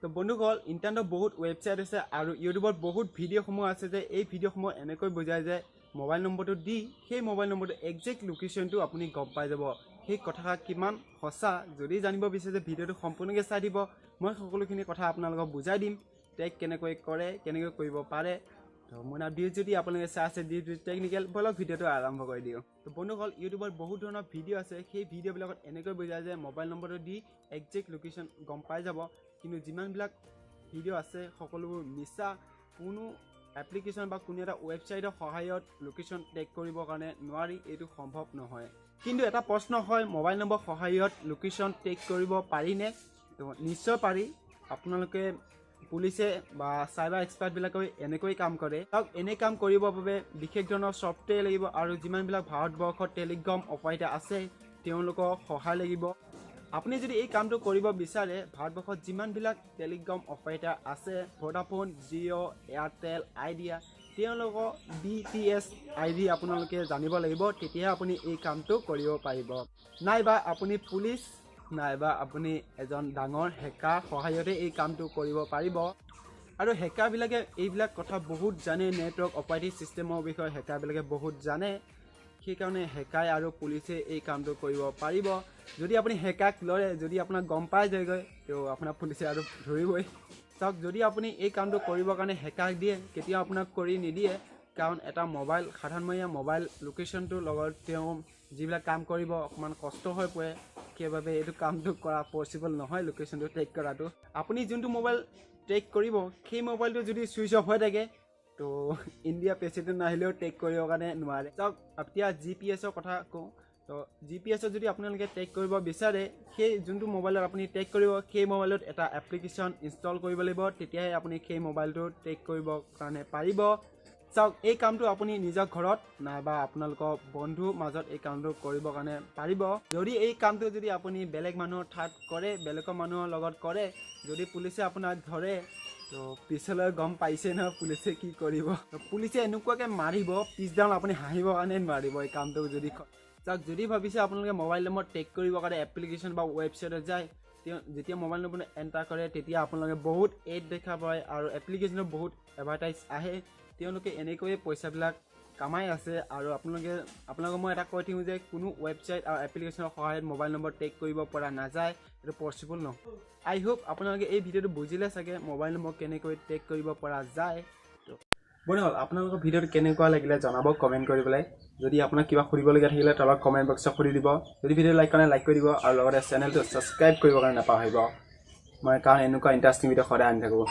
তো বন্ধুসকল ইণ্টাৰনেটত বহুত ৱেবছাইট আছে আৰু ইউটিউবত বহুত ভিডিঅ'সমূহ আছে যে এই ভিডিঅ'সমূহ এনেকৈ বুজায় যে মোবাইল নম্বৰটো দি সেই মোবাইল নম্বৰটো একজেক্ট লোকেশ্যনটো আপুনি গম পাই যাব। সেই কথা কিমান সঁচা যদি জানিব বিচাৰে যে ভিডিঅ'টো সম্পূৰ্ণকৈ চাই দিব। মই সকলোখিনি কথা আপোনালোকক বুজাই দিম, ট্ৰেক কেনেকৈ কৰে, কেনেকৈ কৰিব পাৰে। তো মোৰ ভিডিঅ' যদি আপোনালোকে চাই আছে টেকনিকেল বলক ভিডিঅ'টো আৰম্ভ কৰি দিওঁ। তো বন্ধুসকল ইউটিউবত বহুত ধৰণৰ ভিডিঅ' আছে, সেই ভিডিঅ'বিলাকত এনেকৈ বুজায় যে মোবাইল নম্বৰটো দি একজেক্ট লোকেশ্যন গম পাই যাব। কিন্তু যিমানবিলাক ভিডিঅ' আছে সকলোবোৰ মিছা। কোনো এপ্লিকেশ্যন বা কোনো এটা ৱেবছাইটৰ সহায়ত লোকেশ্যন ট্ৰেক কৰিবৰ কাৰণে নোৱাৰি, এইটো সম্ভৱ নহয়। কিন্তু এটা প্ৰশ্ন হয় মোবাইল নম্বৰ সহায়ত লোকেশ্যন ট্ৰেক কৰিব পাৰিনে? তো নিশ্চয় পাৰি। আপোনালোকে পুলিচে বা চাইবাৰ এক্সপাৰ্টবিলাকে এনেকৈ কাম কৰে। এনে কাম কৰিবৰ বাবে বিশেষ ধৰণৰ ছফ্টৱেৰ লাগিব আৰু যিমানবিলাক ভাৰতবৰ্ষত টেলিকম অপাৰেটৰ আছে তেওঁলোকৰ সহায় লাগিব। আপুনি যদি এই কামটো কৰিব বিচাৰে ভাৰতবৰ্ষত যিমানবিলাক টেলিকম অপাৰেটৰ আছে ভোডাফোন, জিঅ', এয়াৰটেল, আইডিয়া তেওঁলোকৰ BTS ID আপোনালোকে জানিব লাগিব, তেতিয়াহে আপুনি এই কামটো কৰিব পাৰিব। নাইবা আপুনি পুলিচ নাইবা আপুনি এজন ডাঙৰ হেকাৰ সহায়তে এই কামটো কৰিব পাৰিব। আৰু হেকাৰবিলাকে এইবিলাক কথা বহুত জানে, নেটৱৰ্ক অপাৰেটিং চিষ্টেমৰ বিষয়ে হেকাৰবিলাকে বহুত জানে। সেইকাৰণে হেকাৰ আৰু পুলিচে এই কামটো কৰিব পাৰিব। যদি আপুনি হেকাৰক লৰে, যদি আপোনাক গম পাই যায়গৈ তো আপোনাৰ পুলিচে আৰু ধৰিবই। চাওক যদি আপুনি এই কামটো কৰিবৰ কাৰণে হেকাৰক দিয়ে কেতিয়াও আপোনাক কৰি নিদিয়ে, কাৰণ এটা মোবাইল সাধাৰণমীয়া মোবাইল লোকেশ্যনটোৰ লগত তেওঁ যিবিলাক কাম কৰিব অকণমান কষ্ট হৈ পৰে। সেইবাবে এইটো কামটো কৰা পচিবল নহয়, লোকেশ্যনটো ট্ৰেক কৰাটো। আপুনি যোনটো মোবাইল ট্ৰেক কৰিব সেই মোবাইলটো যদি ছুইচ অফ হৈ থাকে তো ইণ্ডিয়া প্ৰেচিডেণ্ট আহিলেও ট্ৰেক কৰিবৰ কাৰণে নোৱাৰে। চাওক এতিয়া GPS কথা কওঁ, তো GPS যদি আপোনালোকে ট্ৰেক কৰিব বিচাৰে সেই যোনটো মোবাইলত আপুনি ট্ৰেক কৰিব সেই মোবাইলত এটা এপ্লিকেশ্যন ইনষ্টল কৰিব লাগিব, তেতিয়াহে আপুনি সেই মোবাইলটো ট্ৰেক কৰিবৰ কাৰণে পাৰিব। চাওক এই কামটো আপুনি নিজৰ ঘৰত নাইবা আপোনালোকৰ বন্ধুৰ মাজত এই কামটো কৰিবৰ কাৰণে পাৰিব। যদি এই কামটো যদি আপুনি বেলেগ মানুহৰ ঠাইত কৰে, বেলেগৰ মানুহৰ লগত কৰে, যদি পুলিচে আপোনাক ধৰে তো পিছলৈ গম পাইছে নহয় পুলিচে কি কৰিব। পুলিচে এনেকুৱাকৈ মাৰিব পিছদিনা আপুনি হাঁহিবৰ কাৰণে নোৱাৰিব এই কামটো যদি। চাওক যদি ভাবিছে আপোনালোকে মোবাইল নম্বৰ ট্ৰেক কৰিবৰ কাৰণে এপ্লিকেশ্যন বা ৱেবছাইটত যায়, যেতিয়া মোবাইল নম্বৰ এণ্টাৰ কৰে তেতিয়া আপোনালোকে বহুত এড দেখা পায় আৰু এপ্লিকেশ্যনত বহুত এডভাৰটাইজ আহে। তেওঁলোকে এনেকৈয়ে পইচাবিলাক কামাই আছে। আৰু আপোনালোকক মই এটা কৈ দিওঁ যে কোনো ৱেবছাইট আৰু এপ্লিকেশ্যনৰ সহায়ত মোবাইল নম্বৰ ট্ৰেক কৰিব পৰা নাযায়, এইটো পচিবল নহয়। আই হোপ আপোনালোকে এই ভিডিঅ'টো বুজিলে চাগে মোবাইল নম্বৰ কেনেকৈ ট্ৰেক কৰিব পৰা যায়। বন্ধুসকল আপোনালোকৰ ভিডিঅ'টো কেনেকুৱা লাগিলে জনাব কমেণ্ট কৰি পেলাই। যদি আপোনাক কিবা সুধিবলগীয়া থাকিলে তলত কমেণ্ট বক্সত সুধি দিব। যদি ভিডিঅ' লাইক কৰে লাইক কৰি দিব আৰু লগতে চেনেলটো ছাবস্ক্ৰাইব কৰিবৰ কাৰণে নাপাহৰিব। মই কাৰণ এনেকুৱা ইণ্টাৰেষ্টিং ভিডিঅ' সদায় আনি থাকোঁ।